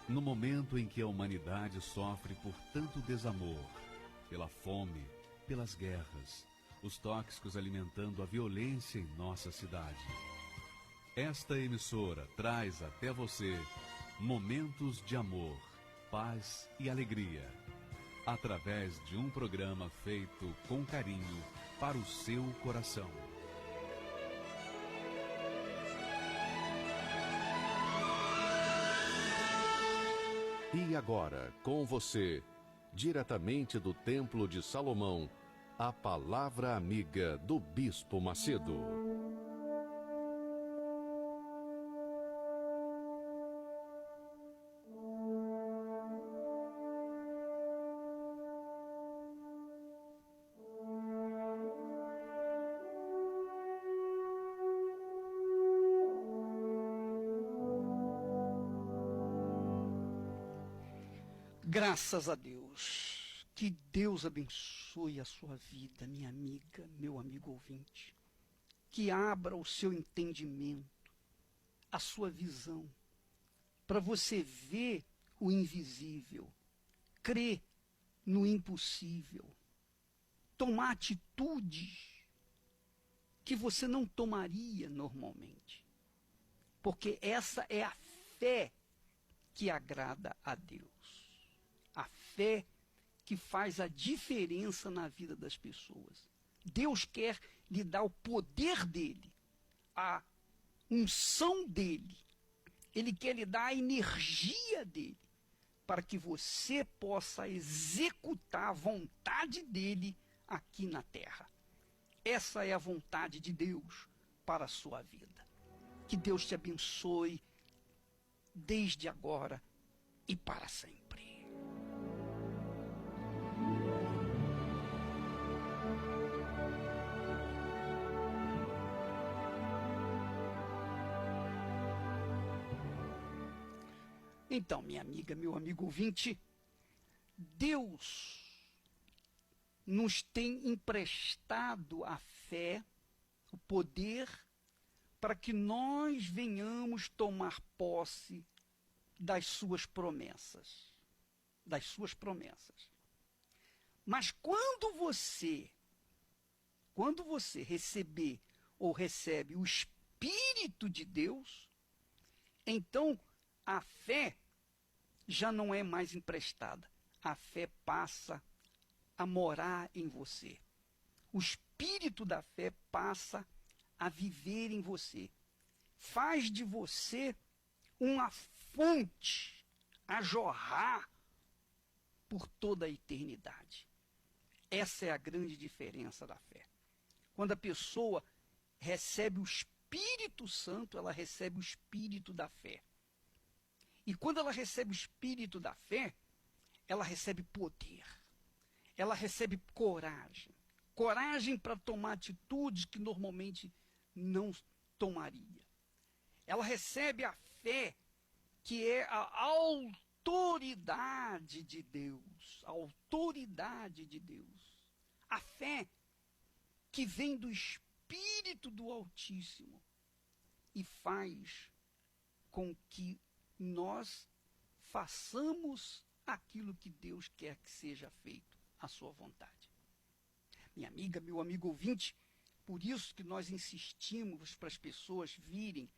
No momento em que a humanidade sofre por tanto desamor, pela fome, pelas guerras, os tóxicos alimentando a violência em nossa cidade. Esta emissora traz até você momentos de amor, paz e alegria, através de um programa feito com carinho para o seu coração. E agora, com você, diretamente do Templo de Salomão, a Palavra Amiga do Bispo Macedo. Graças a Deus. Que Deus abençoe a sua vida, minha amiga, meu amigo ouvinte. Que abra o seu entendimento, a sua visão, para você ver o invisível, crer no impossível, tomar atitudes que você não tomaria normalmente. Porque essa é a fé que agrada a Deus. A fé que faz a diferença na vida das pessoas. Deus quer lhe dar o poder dele, a unção dele. Ele quer lhe dar a energia dele, para que você possa executar a vontade dele aqui na terra. Essa é a vontade de Deus para a sua vida. Que Deus te abençoe desde agora e para sempre. Então, minha amiga, meu amigo ouvinte, Deus nos tem emprestado a fé, o poder, para que nós venhamos tomar posse das suas promessas. Das suas promessas. Mas quando você receber ou recebe o Espírito de Deus, então a fé já não é mais emprestada. A fé passa a morar em você. O Espírito da fé passa a viver em você. Faz de você uma fonte a jorrar por toda a eternidade. Essa é a grande diferença da fé. Quando a pessoa recebe o Espírito Santo, ela recebe o Espírito da fé. E quando ela recebe o Espírito da fé, ela recebe poder. Ela recebe coragem. Coragem para tomar atitudes que normalmente não tomaria. Ela recebe a fé, que é a autoridade de Deus. A autoridade de Deus. A fé que vem do Espírito do Altíssimo e faz com que nós façamos aquilo que Deus quer que seja feito, a sua vontade. Minha amiga, meu amigo ouvinte, por isso que nós insistimos para as pessoas virem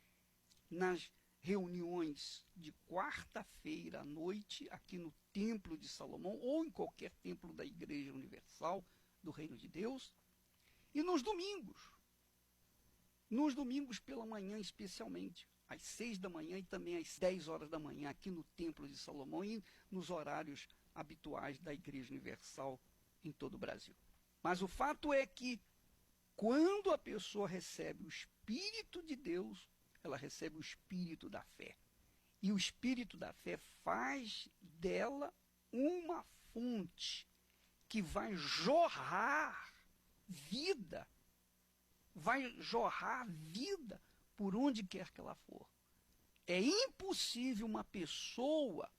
nas reuniões de quarta-feira à noite, aqui no Templo de Salomão, ou em qualquer templo da Igreja Universal do Reino de Deus, e nos domingos pela manhã especialmente, às 6 da manhã e também às 10 horas da manhã, aqui no Templo de Salomão e nos horários habituais da Igreja Universal em todo o Brasil. Mas o fato é que, quando a pessoa recebe o Espírito de Deus, ela recebe o Espírito da fé. E o Espírito da fé faz dela uma fonte que vai jorrar vida. Vai jorrar vida por onde quer que ela for. É impossível uma pessoa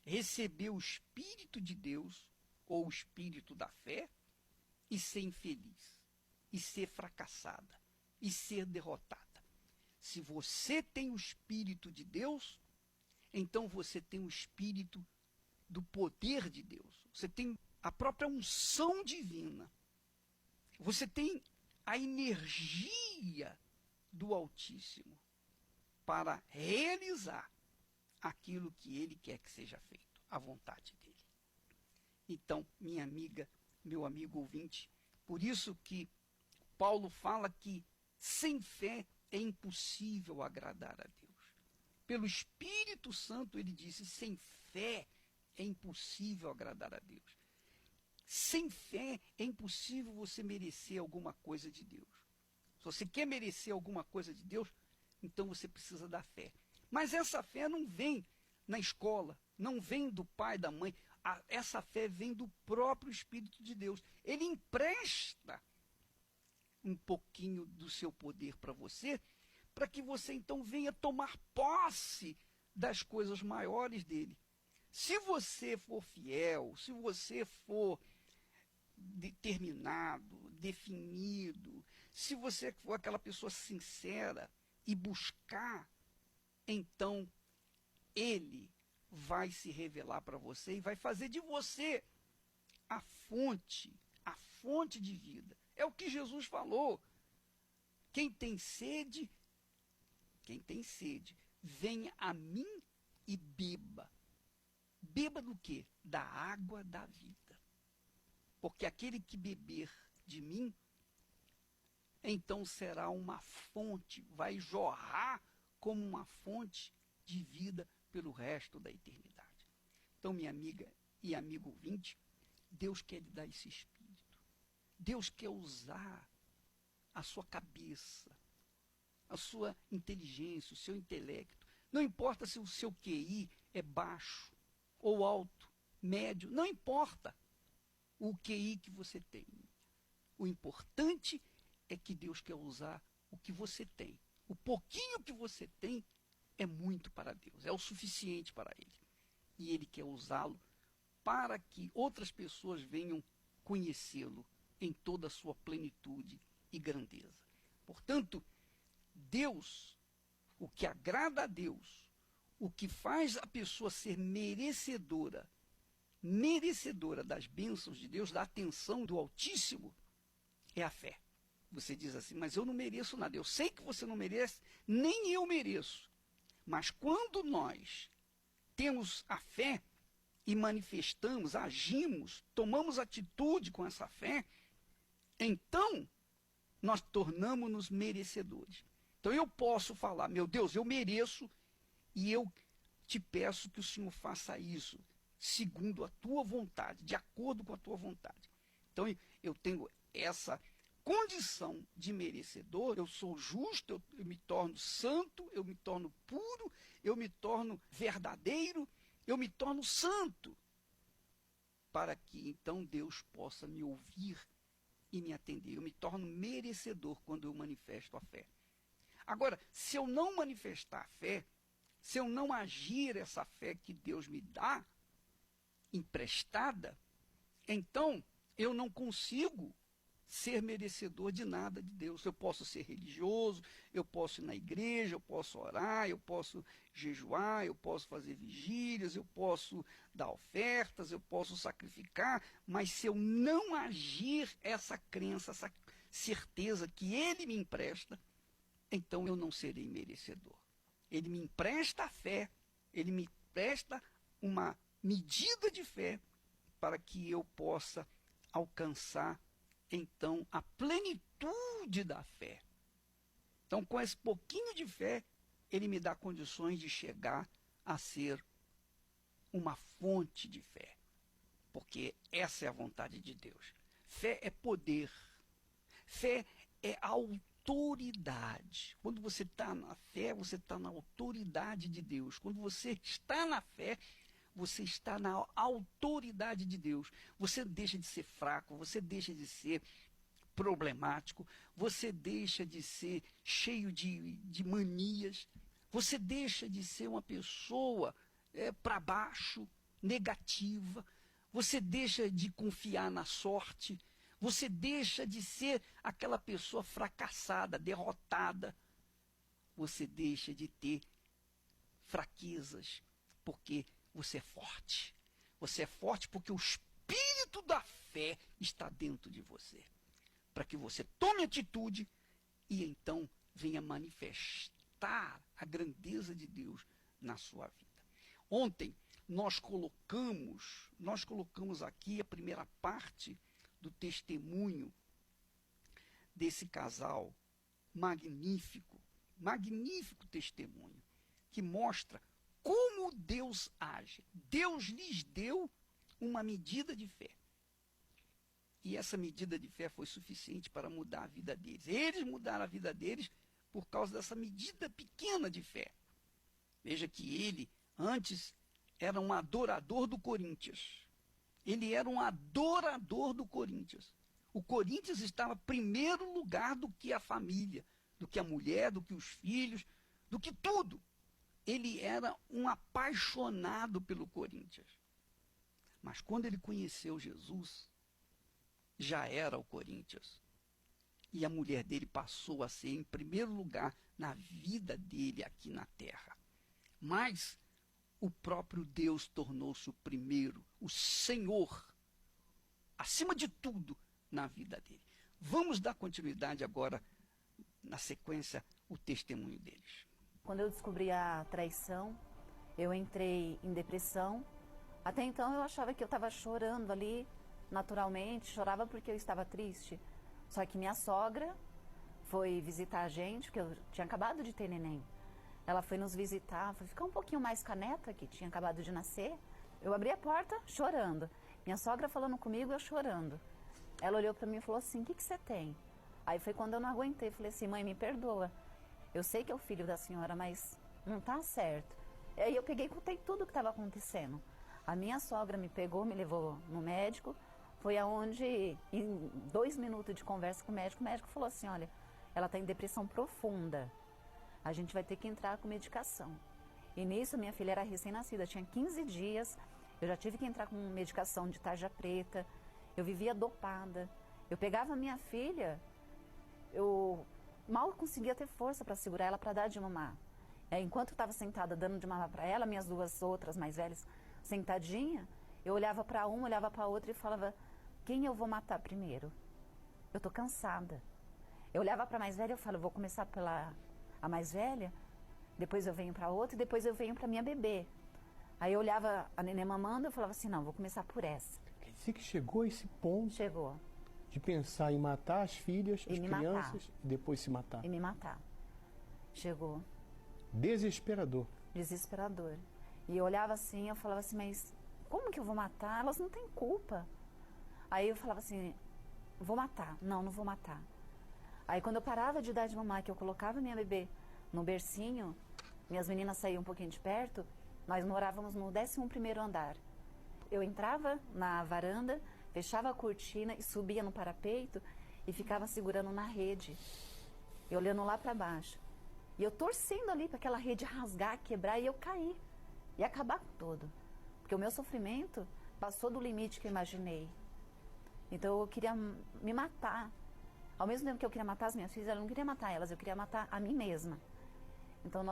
receber o Espírito de Deus ou o Espírito da fé e ser infeliz, e ser fracassada, e ser derrotada. Se você tem o Espírito de Deus, então você tem o espírito do poder de Deus. Você tem a própria unção divina. Você tem a energia do Altíssimo para realizar aquilo que ele quer que seja feito, a vontade dele. Então, minha amiga, meu amigo ouvinte, por isso que Paulo fala que sem fé é impossível agradar a Deus. Pelo Espírito Santo ele disse, sem fé é impossível agradar a Deus. Sem fé é impossível você merecer alguma coisa de Deus. Se você quer merecer alguma coisa de Deus, então você precisa da fé. Mas essa fé não vem na escola, não vem do pai, da mãe. Essa fé vem do próprio Espírito de Deus. Ele empresta um pouquinho do seu poder para você, para que você então venha tomar posse das coisas maiores dele. Se você for fiel, se você for determinado, definido, se você for aquela pessoa sincera e buscar, então ele vai se revelar para você e vai fazer de você a fonte de vida. É o que Jesus falou. Quem tem sede, venha a mim e beba. Beba do quê? Da água da vida. Porque aquele que beber de mim, então será uma fonte, vai jorrar como uma fonte de vida pelo resto da eternidade. Então, minha amiga e amigo ouvinte, Deus quer lhe dar esse espírito. Deus quer usar a sua cabeça, a sua inteligência, o seu intelecto. Não importa se o seu QI é baixo ou alto, médio, não importa o QI que você tem. O importante é que Deus quer usar o que você tem. O pouquinho que você tem é muito para Deus, é o suficiente para Ele. E Ele quer usá-lo para que outras pessoas venham conhecê-lo em toda a sua plenitude e grandeza. Portanto, Deus, o que agrada a Deus, o que faz a pessoa ser merecedora das bênçãos de Deus, da atenção do Altíssimo, é a fé. Você diz assim, mas eu não mereço nada. Eu sei que você não merece, nem eu mereço. Mas quando nós temos a fé e manifestamos, agimos, tomamos atitude com essa fé, então nós tornamos-nos merecedores. Então eu posso falar, meu Deus, eu mereço e eu te peço que o Senhor faça isso segundo a tua vontade, de acordo com a tua vontade. Então eu tenho essa condição de merecedor, eu sou justo, eu me torno santo, eu me torno puro, eu me torno verdadeiro, eu me torno santo, para que então Deus possa me ouvir e me atender. Eu me torno merecedor quando eu manifesto a fé. Agora, se eu não manifestar a fé, se eu não agir essa fé que Deus me dá, emprestada, então eu não consigo ser merecedor de nada de Deus. Eu posso ser religioso, eu posso ir na igreja, eu posso orar, eu posso jejuar, eu posso fazer vigílias, eu posso dar ofertas, eu posso sacrificar, mas se eu não agir essa crença, essa certeza que Ele me empresta, então eu não serei merecedor. Ele me empresta a fé, Ele me empresta uma medida de fé para que eu possa alcançar então a plenitude da fé. Então, com esse pouquinho de fé, ele me dá condições de chegar a ser uma fonte de fé. Porque essa é a vontade de Deus. Fé é poder. Fé é autoridade. Quando você está na fé, você está na autoridade de Deus. Quando você está na fé, você está na autoridade de Deus. Você deixa de ser fraco, você deixa de ser problemático, você deixa de ser cheio de manias, você deixa de ser uma pessoa para baixo, negativa, você deixa de confiar na sorte, você deixa de ser aquela pessoa fracassada, derrotada, você deixa de ter fraquezas, porque você é forte. Você é forte porque o espírito da fé está dentro de você. Para que você tome atitude e então venha manifestar a grandeza de Deus na sua vida. Ontem nós colocamos aqui a primeira parte do testemunho desse casal magnífico testemunho, que mostra como Deus age. Deus lhes deu uma medida de fé. E essa medida de fé foi suficiente para mudar a vida deles. Eles mudaram a vida deles por causa dessa medida pequena de fé. Veja que ele, antes, era um adorador do Corinthians. Ele era um adorador do Corinthians. O Corinthians estava em primeiro lugar do que a família, do que a mulher, do que os filhos, do que tudo. Ele era um apaixonado pelo Corinthians. Mas quando ele conheceu Jesus, já era o Corinthians. E a mulher dele passou a ser em primeiro lugar na vida dele aqui na terra. Mas o próprio Deus tornou-se o primeiro, o Senhor, acima de tudo, na vida dele. Vamos dar continuidade agora, na sequência, o testemunho deles. Quando eu descobri a traição, eu entrei em depressão. Até então eu achava que eu estava chorando ali, naturalmente, chorava porque eu estava triste. Só que minha sogra foi visitar a gente, porque eu tinha acabado de ter neném. Ela foi nos visitar, foi ficar um pouquinho mais com a neta, que tinha acabado de nascer. Eu abri a porta chorando. Minha sogra falando comigo, eu chorando. Ela olhou para mim e falou assim, o que você tem? Aí foi quando eu não aguentei, falei assim, mãe, me perdoa. Eu sei que é o filho da senhora, mas não tá certo. E aí eu peguei e contei tudo o que estava acontecendo. A minha sogra me pegou, me levou no médico. Foi aonde, em 2 minutos de conversa com o médico falou assim, olha, ela está em depressão profunda. A gente vai ter que entrar com medicação. E nisso, minha filha era recém-nascida, tinha 15 dias. Eu já tive que entrar com medicação de tarja preta. Eu vivia dopada. Eu pegava a minha filha, eu mal conseguia ter força para segurar ela para dar de mamar. Enquanto eu estava sentada dando de mamar para ela, minhas 2 outras mais velhas sentadinha, eu olhava para uma, olhava para outra e falava, quem eu vou matar primeiro? Eu tô cansada. Eu olhava para a mais velha e eu falava, vou começar pela a mais velha, depois eu venho para outra e depois eu venho para minha bebê. Aí eu olhava a neném mamando e eu falava assim, não, vou começar por essa. Quer dizer que chegou a esse ponto Chegou. de pensar em matar as filhas, as crianças e depois se matar. E me matar. Chegou. Desesperador. Desesperador. E eu olhava assim, eu falava assim, mas como que eu vou matar? Elas não têm culpa. Aí eu falava assim, vou matar. Não, não vou matar. Aí quando eu parava de dar de mamar, que eu colocava minha bebê no bercinho, minhas meninas saíam um pouquinho de perto, nós morávamos no 11º andar. Eu entrava na varanda, fechava a cortina e subia no parapeito e ficava segurando na rede, e olhando lá para baixo. E eu torcendo ali para aquela rede rasgar, quebrar e eu cair e acabar com tudo. Porque o meu sofrimento passou do limite que eu imaginei. Então eu queria me matar. Ao mesmo tempo que eu queria matar as minhas filhas, eu não queria matar elas, eu queria matar a mim mesma. Então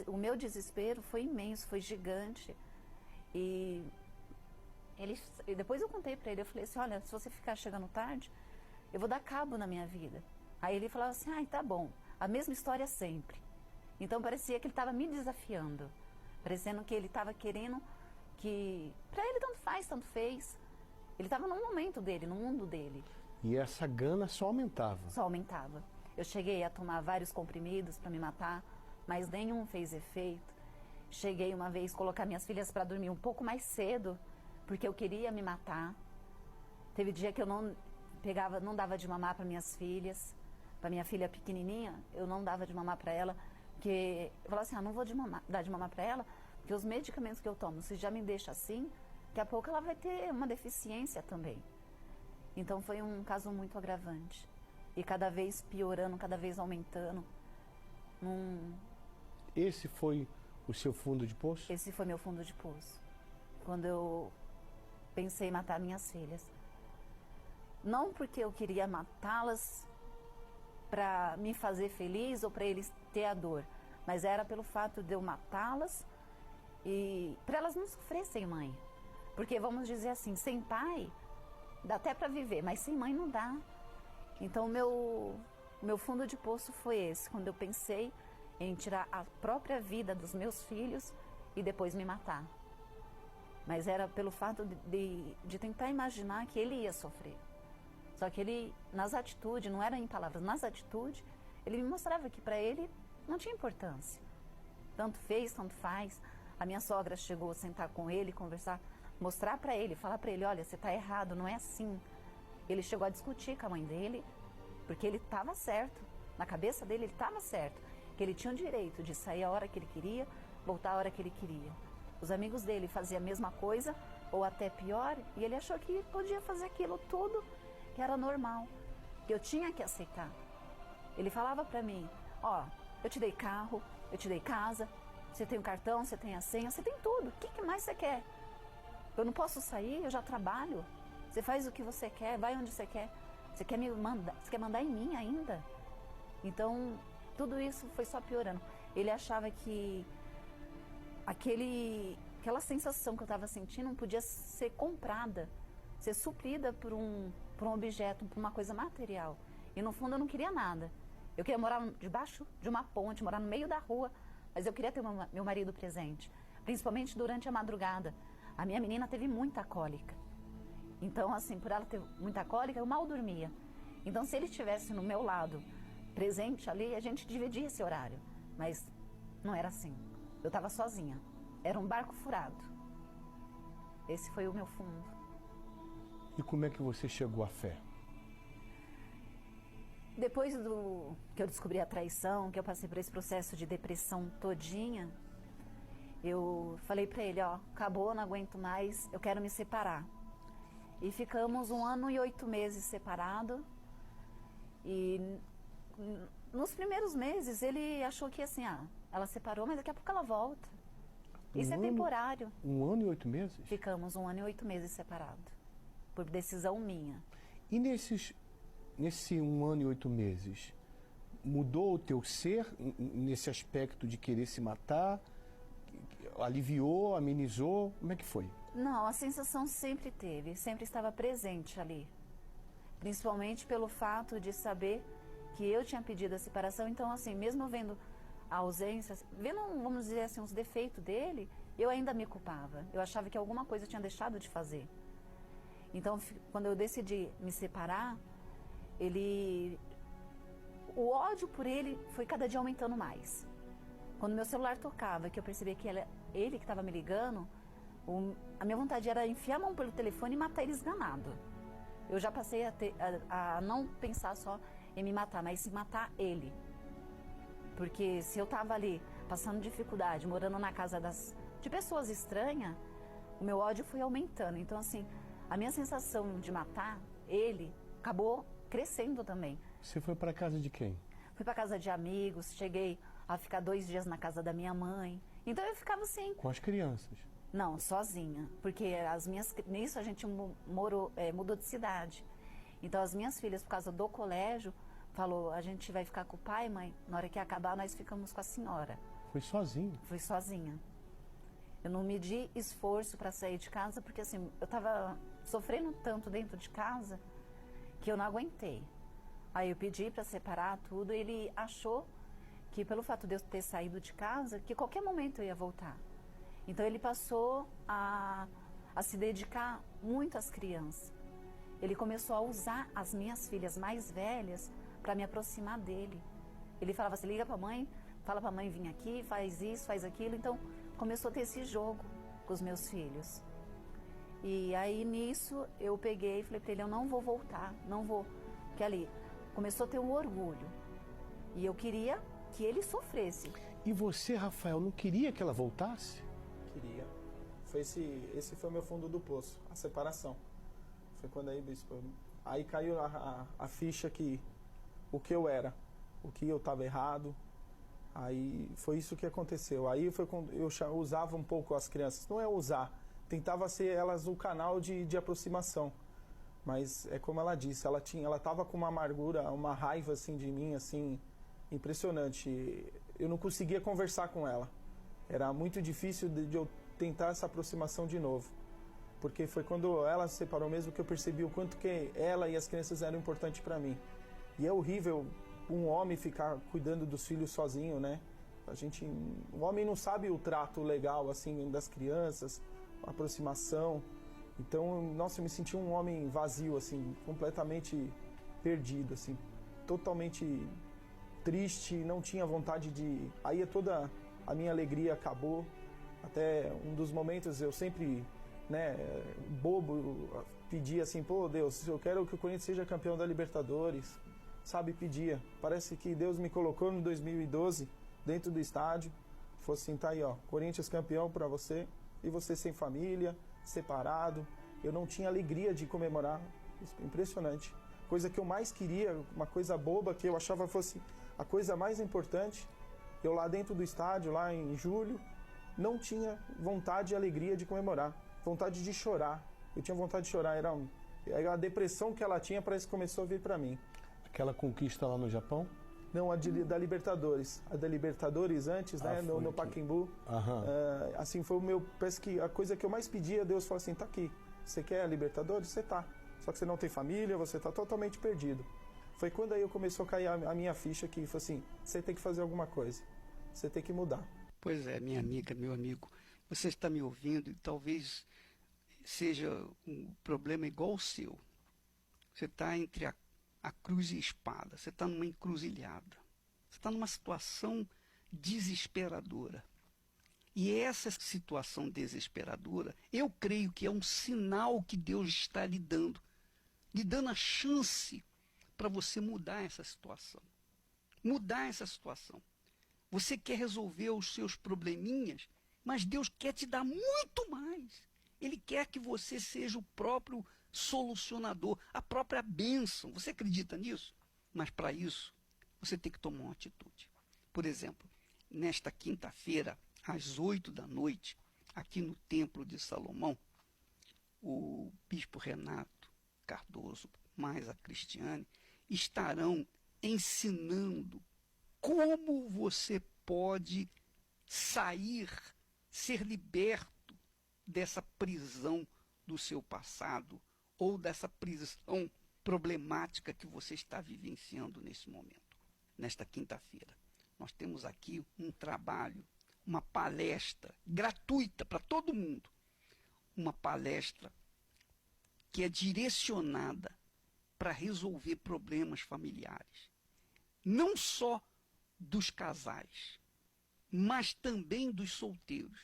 o meu desespero foi imenso, foi gigante. E depois eu contei para ele, eu falei assim, olha, se você ficar chegando tarde, eu vou dar cabo na minha vida. Aí ele falava assim, ai, tá bom, a mesma história sempre. Então parecia que ele estava me desafiando, parecendo que ele estava querendo que, para ele tanto faz, tanto fez. Ele estava num momento dele, no mundo dele. E essa gana só aumentava. Só aumentava. Eu cheguei a tomar vários comprimidos para me matar, mas nenhum fez efeito. Cheguei uma vez a colocar minhas filhas para dormir um pouco mais cedo, porque eu queria me matar. Teve dia que eu não dava de mamar para minhas filhas. Para minha filha pequenininha, eu não dava de mamar para ela, porque eu falava assim, não vou dar de mamar para ela, porque os medicamentos que eu tomo, se já me deixa assim, daqui a pouco ela vai ter uma deficiência também. Então foi um caso muito agravante. E cada vez piorando, cada vez aumentando. Esse foi o seu fundo de poço? Esse foi meu fundo de poço. Quando eu pensei em matar minhas filhas. Não porque eu queria matá-las para me fazer feliz ou para eles ter a dor. Mas era pelo fato de eu matá-las E para elas não sofrerem sem mãe. Porque, vamos dizer assim, sem pai dá até para viver, mas sem mãe não dá. Então, meu fundo de poço foi esse, quando eu pensei em tirar a própria vida dos meus filhos e depois me matar. Mas era pelo fato de tentar imaginar que ele ia sofrer. Só que ele, nas atitudes, não era em palavras, nas atitudes, ele me mostrava que para ele não tinha importância. Tanto fez, tanto faz. A minha sogra chegou a sentar com ele, conversar, mostrar para ele, falar para ele, olha, você está errado, não é assim. Ele chegou a discutir com a mãe dele, porque ele estava certo. Na cabeça dele, ele estava certo. Que ele tinha o direito de sair a hora que ele queria, voltar a hora que ele queria. Os amigos dele faziam a mesma coisa, ou até pior, e ele achou que podia fazer aquilo tudo, que era normal, que eu tinha que aceitar. Ele falava para mim, ó, eu te dei carro, eu te dei casa, você tem o cartão, você tem a senha, você tem tudo, o que mais você quer? Eu não posso sair, eu já trabalho, você faz o que você quer, vai onde você quer, você quer me mandar, você quer mandar em mim ainda? Então, tudo isso foi só piorando. Ele achava que aquela sensação que eu estava sentindo não podia ser comprada, ser suprida por um objeto, por uma coisa material. E no fundo eu não queria nada. Eu queria morar debaixo de uma ponte, morar no meio da rua, mas eu queria ter meu marido presente, principalmente durante a madrugada. A minha menina teve muita cólica. Então, assim, por ela ter muita cólica, eu mal dormia. Então, se ele estivesse no meu lado, presente ali, a gente dividia esse horário. Mas não era assim. Eu estava sozinha. Era um barco furado. Esse foi o meu fundo. E como é que você chegou à fé? Depois que eu descobri a traição, que eu passei por esse processo de depressão todinha, eu falei para ele, ó, acabou, não aguento mais, eu quero me separar. E ficamos 1 ano e 8 meses separados. E nos primeiros meses ele achou que assim, ela separou, mas daqui a pouco ela volta. Isso é temporário. 1 ano e 8 meses? Ficamos 1 ano e 8 meses separados, por decisão minha. E nesse 1 ano e 8 meses, mudou o teu ser nesse aspecto de querer se matar? Aliviou, amenizou? Como é que foi? Não, a sensação sempre teve, sempre estava presente ali. Principalmente pelo fato de saber que eu tinha pedido a separação. Então, assim, mesmo vendo a ausência, vendo, vamos dizer assim, os defeitos dele, eu ainda me culpava. Eu achava que alguma coisa eu tinha deixado de fazer. Então, quando eu decidi me separar, o ódio por ele foi cada dia aumentando mais. Quando meu celular tocava, que eu percebi que era ele que estava me ligando, a minha vontade era enfiar a mão pelo telefone e matar ele esganado. Eu já passei a não pensar só em me matar, mas em matar ele. Porque se eu estava ali, passando dificuldade, morando na casa de pessoas estranhas, o meu ódio foi aumentando. Então, assim, a minha sensação de matar ele acabou crescendo também. Você foi para casa de quem? Fui para casa de amigos, cheguei a ficar 2 dias na casa da minha mãe. Então eu ficava assim. Com as crianças? Não, sozinha. Porque nisso a gente mudou de cidade. Então as minhas filhas, por causa do colégio, falou, a gente vai ficar com o pai, mãe. Na hora que acabar, nós ficamos com a senhora. Foi sozinha? Fui sozinha. Eu não medi esforço para sair de casa, porque assim, eu estava sofrendo tanto dentro de casa que eu não aguentei. Aí eu pedi para separar tudo, e ele achou que pelo fato de eu ter saído de casa, que qualquer momento eu ia voltar. Então ele passou a se dedicar muito às crianças. Ele começou a usar as minhas filhas mais velhas para me aproximar dele. Ele falava assim, liga para a mãe, fala para a mãe vir aqui, faz isso, faz aquilo. Então começou a ter esse jogo com os meus filhos. E aí nisso eu peguei e falei para ele, eu não vou voltar, não vou. Porque ali começou a ter um orgulho. E eu queria que ele sofresse. E você, Rafael, não queria que ela voltasse? Queria. Esse foi o meu fundo do poço, a separação. Foi quando aí, bispo, aí caiu a ficha que o que eu era, o que eu estava errado. Aí foi isso que aconteceu. Aí foi quando eu usava um pouco as crianças. Não é usar, tentava ser elas o canal de aproximação. Mas é como ela disse, ela estava com uma amargura, uma raiva assim de mim, assim, impressionante. Eu não conseguia conversar com ela. Era muito difícil de eu tentar essa aproximação de novo. Porque foi quando ela se separou mesmo que eu percebi o quanto que ela e as crianças eram importantes para mim. E é horrível um homem ficar cuidando dos filhos sozinho, né? O homem não sabe o trato legal assim das crianças, a aproximação. Então, nossa, eu me senti um homem vazio assim, completamente perdido assim, totalmente triste, não tinha vontade de... Aí toda a minha alegria acabou. Até um dos momentos eu sempre, né, bobo, pedia assim, pô, Deus, eu quero que o Corinthians seja campeão da Libertadores, sabe, pedia. Parece que Deus me colocou no 2012 dentro do estádio, falou assim, tá aí, ó, Corinthians campeão para você, e você sem família, separado. Eu não tinha alegria de comemorar, impressionante. Coisa que eu mais queria, uma coisa boba que eu achava fosse a coisa mais importante, eu lá dentro do estádio, lá em julho, não tinha vontade e alegria de comemorar, vontade de chorar. Eu tinha vontade de chorar, era a depressão que ela tinha, parece que começou a vir para mim. Aquela conquista lá no Japão? Não, da Libertadores. A da Libertadores antes, né, no Pacaembu. Assim, foi parece que a coisa que eu mais pedia, Deus falou assim, tá aqui, você quer a Libertadores? Você tá. Só que você não tem família, você tá totalmente perdido. Foi quando aí eu começou a cair a minha ficha que foi assim, você tem que fazer alguma coisa, você tem que mudar. Pois é, minha amiga, meu amigo, você está me ouvindo e talvez seja um problema igual o seu. Você está entre a cruz e a espada, você está numa encruzilhada, você está numa situação desesperadora. E essa situação desesperadora, eu creio que é um sinal que Deus está lhe dando a chance para você mudar essa situação. Mudar essa situação. Você quer resolver os seus probleminhas, mas Deus quer te dar muito mais. Ele quer que você seja o próprio solucionador, a própria bênção. Você acredita nisso? Mas para isso, você tem que tomar uma atitude. Por exemplo, nesta quinta-feira, às 20h, aqui no Templo de Salomão, o bispo Renato Cardoso, mais a Cristiane, estarão ensinando como você pode sair, ser liberto dessa prisão do seu passado ou dessa prisão problemática que você está vivenciando nesse momento. Nesta quinta-feira, nós temos aqui um trabalho, uma palestra gratuita para todo mundo. Uma palestra que é direcionada para resolver problemas familiares. Não só dos casais, mas também dos solteiros.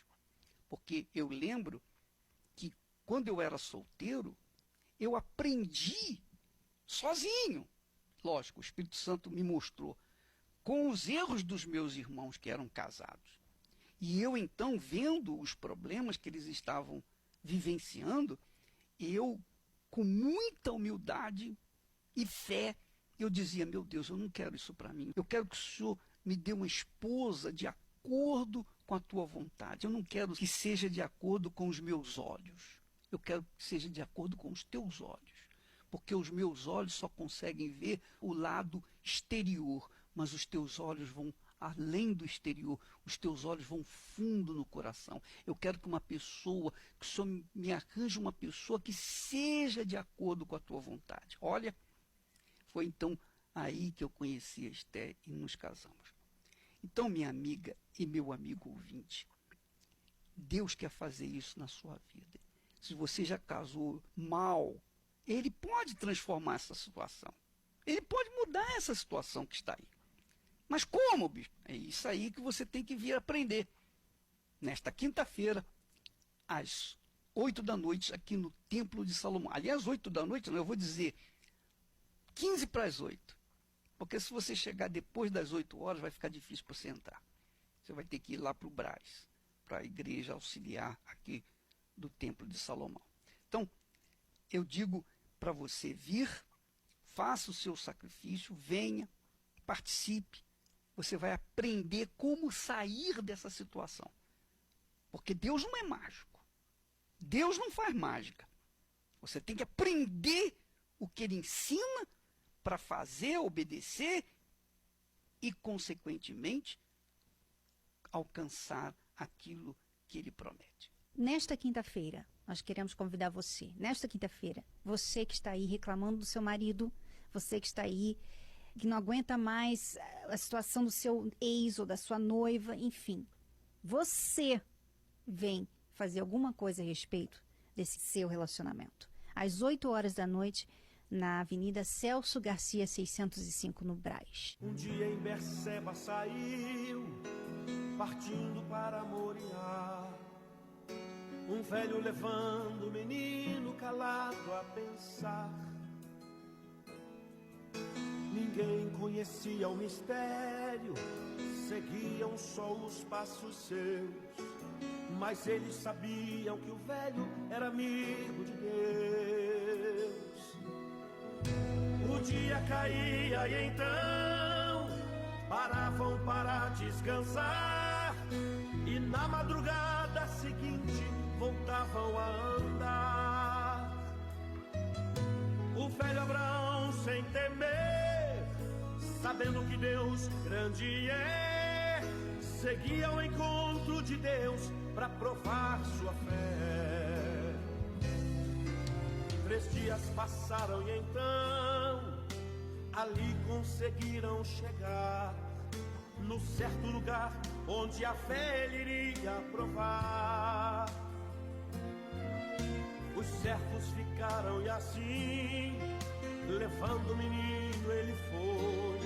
Porque eu lembro que quando eu era solteiro, eu aprendi sozinho. Lógico, o Espírito Santo me mostrou com os erros dos meus irmãos que eram casados. E eu então, vendo os problemas que eles estavam vivenciando, eu, com muita humildade e fé, eu dizia, meu Deus, eu não quero isso para mim. Eu quero que o Senhor me dê uma esposa de acordo com a tua vontade. Eu não quero que seja de acordo com os meus olhos. Eu quero que seja de acordo com os teus olhos. Porque os meus olhos só conseguem ver o lado exterior, mas os teus olhos vão além do exterior, os teus olhos vão fundo no coração. Eu quero que uma pessoa, que o Senhor me arranje uma pessoa que seja de acordo com a tua vontade. Olha, foi então aí que eu conheci a Esté e nos casamos. Então, minha amiga e meu amigo ouvinte, Deus quer fazer isso na sua vida. Se você já casou mal, Ele pode transformar essa situação. Ele pode mudar essa situação que está aí. Mas como, bicho? É isso aí que você tem que vir aprender. Nesta quinta-feira, às 20h, aqui no Templo de Salomão. Aliás, 20h, não, eu vou dizer 7:45. Porque se você chegar depois das 8h, vai ficar difícil para você entrar. Você vai ter que ir lá para o Brás, para a igreja auxiliar aqui do Templo de Salomão. Então, eu digo para você vir, faça o seu sacrifício, venha, participe. Você vai aprender como sair dessa situação. Porque Deus não é mágico. Deus não faz mágica. Você tem que aprender o que Ele ensina para fazer, obedecer e, consequentemente, alcançar aquilo que ele promete. Nesta quinta-feira, nós queremos convidar você. Nesta quinta-feira, você que está aí reclamando do seu marido, você que está aí, que não aguenta mais a situação do seu ex ou da sua noiva, enfim. Você vem fazer alguma coisa a respeito desse seu relacionamento. Às 8 da noite, na Avenida Celso Garcia, 605, no Brás. Um dia em Berseba saiu, partindo para Moriá. Um velho levando o menino calado a pensar. Ninguém conhecia o mistério, seguiam só os passos seus. Mas eles sabiam que o velho era amigo de Deus. O dia caía e então paravam para descansar. E na madrugada seguinte voltavam a andar. O velho Abraão, sem temer, sabendo que Deus grande é, seguia ao encontro de Deus para provar sua fé. 3 dias passaram e então ali conseguiram chegar no certo lugar onde a fé ele iria provar. Os servos ficaram e assim, levando o menino ele foi,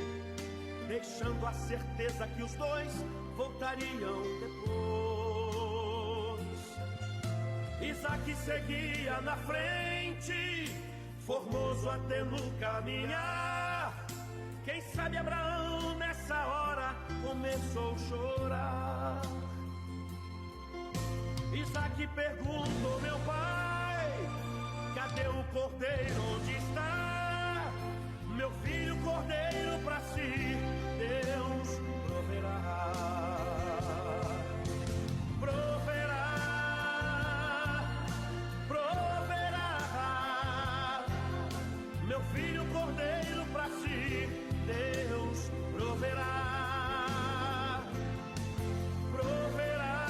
deixando a certeza que os dois voltariam depois. Isaque seguia na frente, formoso até no caminhar. Quem sabe Abraão nessa hora começou a chorar. Isaque perguntou: meu pai, cadê o cordeiro, onde está? Meu filho cordeiro, para si Deus proverá. Proverá, proverá. Meu filho cordeiro, para si Deus proverá. Proverá,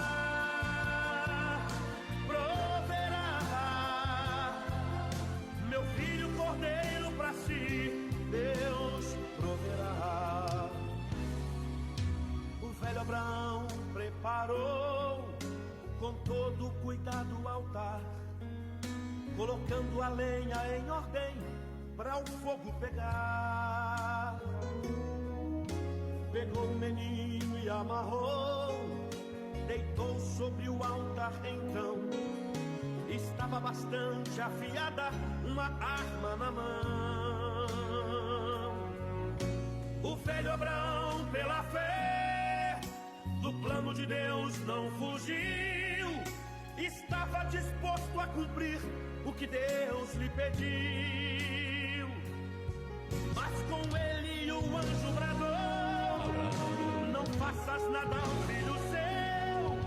proverá. Meu filho cordeiro, para si Deus proverá. O velho Abraão preparou com todo cuidado o altar, colocando a lenha em ordem para o fogo pegar. Pegou o menino e amarrou, deitou sobre o altar então. Estava bastante afiada uma arma na mão. O velho Abraão, pela fé, do plano de Deus não fugiu. Estava disposto a cumprir o que Deus lhe pediu. Mas com ele o anjo bradou: não faças nada ao filho seu,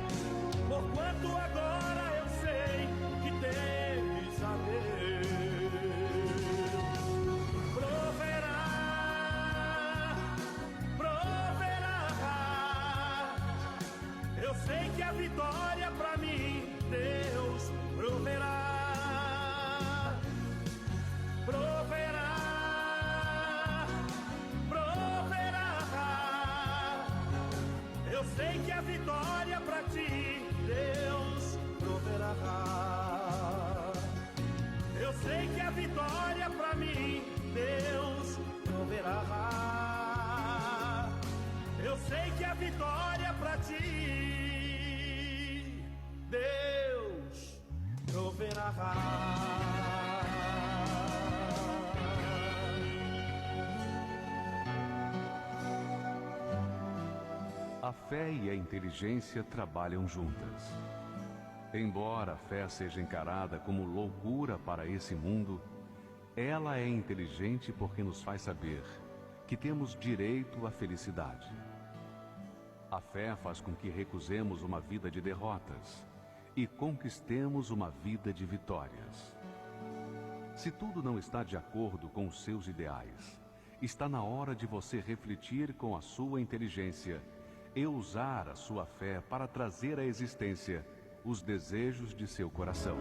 porquanto agora eu sei que temes a Deus. Proverá, proverá. Eu sei que a vitória pra mim Deus proverá. Proverá, proverá. Eu sei que a vitória pra ti Deus proverá. Eu sei que a vitória pra mim Deus proverá. Eu sei que a vitória pra ti Deus proverá. A fé e a inteligência trabalham juntas. Embora a fé seja encarada como loucura para esse mundo, ela é inteligente porque nos faz saber que temos direito à felicidade. A fé faz com que recusemos uma vida de derrotas e conquistemos uma vida de vitórias. Se tudo não está de acordo com os seus ideais, está na hora de você refletir com a sua inteligência e usar a sua fé para trazer à existência os desejos de seu coração.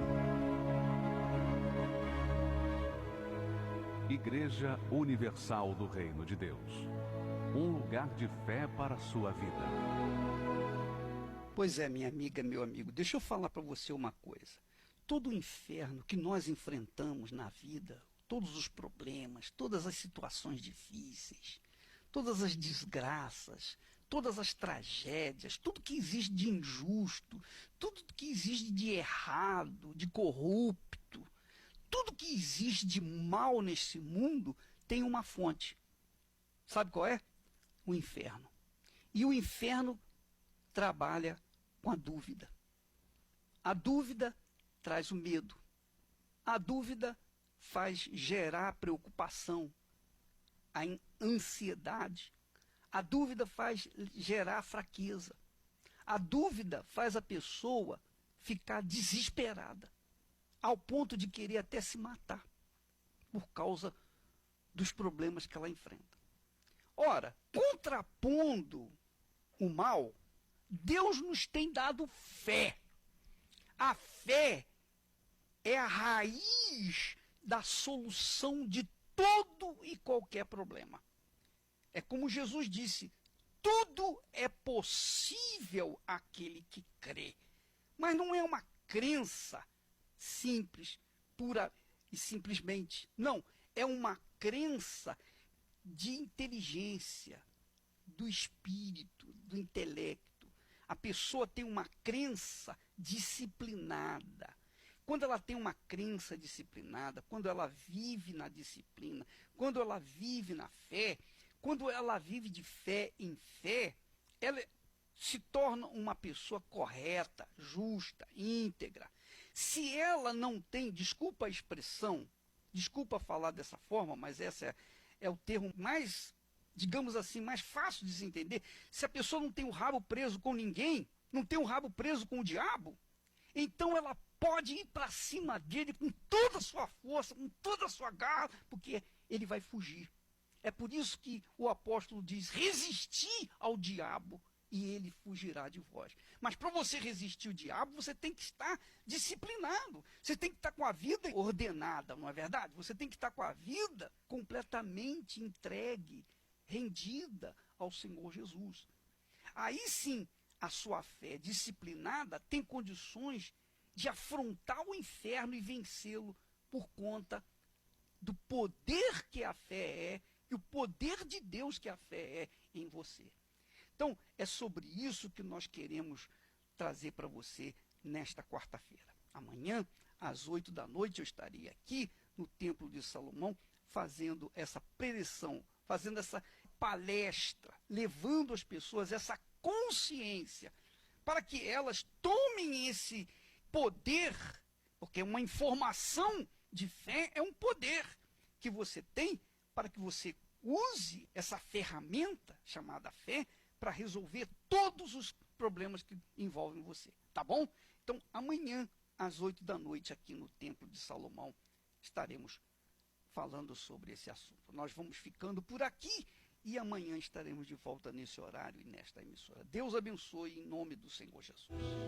Igreja Universal do Reino de Deus. Um lugar de fé para a sua vida. Pois é, minha amiga, meu amigo, deixa eu falar para você uma coisa. Todo o inferno que nós enfrentamos na vida, todos os problemas, todas as situações difíceis, todas as desgraças, todas as tragédias, tudo que existe de injusto, tudo que existe de errado, de corrupto, tudo que existe de mal nesse mundo tem uma fonte. Sabe qual é? O inferno. E o inferno trabalha com a dúvida. A dúvida traz o medo. A dúvida faz gerar preocupação, a ansiedade. A dúvida faz gerar fraqueza. A dúvida faz a pessoa ficar desesperada, ao ponto de querer até se matar, por causa dos problemas que ela enfrenta. Ora, contrapondo o mal, Deus nos tem dado fé. A fé é a raiz da solução de todo e qualquer problema. É como Jesus disse, tudo é possível àquele que crê. Mas não é uma crença simples, pura e simplesmente. Não, é uma crença de inteligência, do espírito, do intelecto. A pessoa tem uma crença disciplinada. Quando ela tem uma crença disciplinada, quando ela vive na disciplina, quando ela vive na fé, quando ela vive de fé em fé, ela se torna uma pessoa correta, justa, íntegra. Se ela não tem, desculpa a expressão, desculpa falar dessa forma, mas esse é o termo mais, digamos assim, mais fácil de se entender. Se a pessoa não tem o rabo preso com ninguém, não tem o rabo preso com o diabo, então ela pode ir para cima dele com toda a sua força, com toda a sua garra, porque ele vai fugir. É por isso que o apóstolo diz, resistir ao diabo e ele fugirá de vós. Mas para você resistir ao diabo, você tem que estar disciplinado. Você tem que estar com a vida ordenada, não é verdade? Você tem que estar com a vida completamente entregue, rendida ao Senhor Jesus. Aí sim, a sua fé disciplinada tem condições de afrontar o inferno e vencê-lo por conta do poder que a fé é e o poder de Deus que a fé é em você. Então, é sobre isso que nós queremos trazer para você nesta quarta-feira. Amanhã, às 20h, eu estarei aqui no Templo de Salomão, fazendo essa preleção, fazendo essa palestra, levando às pessoas essa consciência, para que elas tomem esse poder, porque uma informação de fé é um poder que você tem para que você use essa ferramenta chamada fé para resolver todos os problemas que envolvem você, tá bom? Então, amanhã, às 20h, aqui no Templo de Salomão, estaremos falando sobre esse assunto. Nós vamos ficando por aqui e amanhã estaremos de volta nesse horário e nesta emissora. Deus abençoe em nome do Senhor Jesus.